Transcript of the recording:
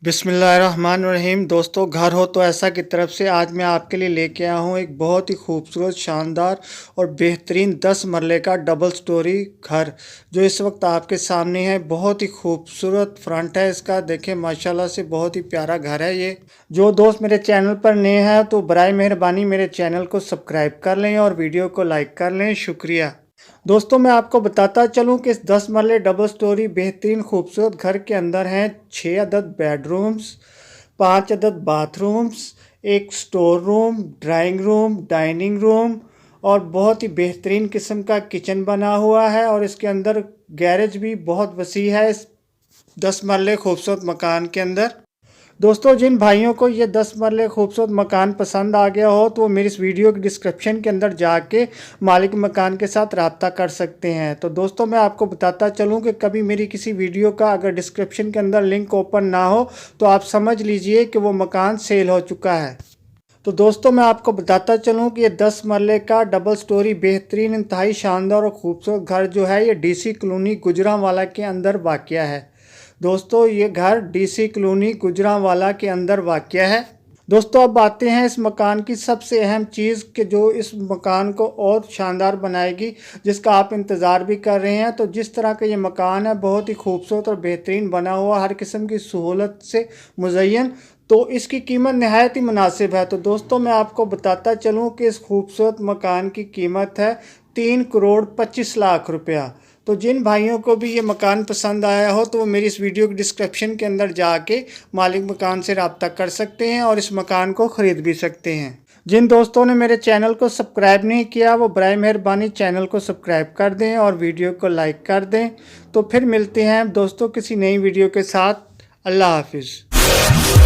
बिस्मिल्लाहिर्रहमानिर्रहीम। दोस्तों, घर हो तो ऐसा की तरफ से आज मैं आपके लिए लेके आया हूँ एक बहुत ही खूबसूरत, शानदार और बेहतरीन 10 मरले का डबल स्टोरी घर जो इस वक्त आपके सामने है। बहुत ही खूबसूरत फ्रंट है इसका, देखें माशाल्लाह से बहुत ही प्यारा घर है ये। जो दोस्त मेरे चैनल पर नए हैं तो बराए मेहरबानी मेरे चैनल को सब्सक्राइब कर लें और वीडियो को लाइक कर लें, शुक्रिया। दोस्तों, मैं आपको बताता चलूं कि इस 10 मरले डबल स्टोरी बेहतरीन खूबसूरत घर के अंदर हैं 6 अदद बेडरूम्स, 5 अदद बाथरूम्स, एक store room, drawing room, dining room और बहुत ही बेहतरीन किस्म का किचन बना हुआ है। और इसके अंदर गैरेज भी बहुत वसी है इस 10 मरले खूबसूरत मकान के अंदर। दोस्तों, जिन भाइयों को ये 10 मरले खूबसूरत मकान पसंद आ गया हो तो वो मेरी इस वीडियो के डिस्क्रिप्शन के अंदर जाके मालिक मकान के साथ रब्ता कर सकते हैं। तो दोस्तों, मैं आपको बताता चलूं कि कभी मेरी किसी वीडियो का अगर डिस्क्रिप्शन के अंदर लिंक ओपन ना हो तो आप समझ लीजिए कि वो मकान सेल हो चुका है। तो दोस्तों, मैं आपको बताता चलूं कि ये 10 मरले का डबल स्टोरी बेहतरीन, इंतहाई शानदार और खूबसूरत घर जो है ये डीसी कॉलोनी गुजरांवाला के अंदर वाक़या है। दोस्तों, ये घर डीसी कॉलोनी गुजरांवाला के अंदर वाक़या है। दोस्तों, अब आते हैं इस मकान की सबसे अहम चीज़ कि जो इस मकान को और शानदार बनाएगी, जिसका आप इंतज़ार भी कर रहे हैं। तो जिस तरह का ये मकान है, बहुत ही खूबसूरत और बेहतरीन बना हुआ, हर किस्म की सहूलत से मुज़य्यन, तो इसकी कीमत नहायत ही मुनासिब है। तो दोस्तों, मैं आपको बताता चलूँ कि इस खूबसूरत मकान की कीमत है 3,25,00,000 रुपया। तो जिन भाइयों को भी ये मकान पसंद आया हो तो वो मेरी इस वीडियो के डिस्क्रिप्शन के अंदर जाके मालिक मकान से रब्ता कर सकते हैं और इस मकान को ख़रीद भी सकते हैं। जिन दोस्तों ने मेरे चैनल को सब्सक्राइब नहीं किया वो बराए मेहरबानी चैनल को सब्सक्राइब कर दें और वीडियो को लाइक कर दें। तो फिर मिलते हैं दोस्तों किसी नई वीडियो के साथ। अल्लाह हाफिज़।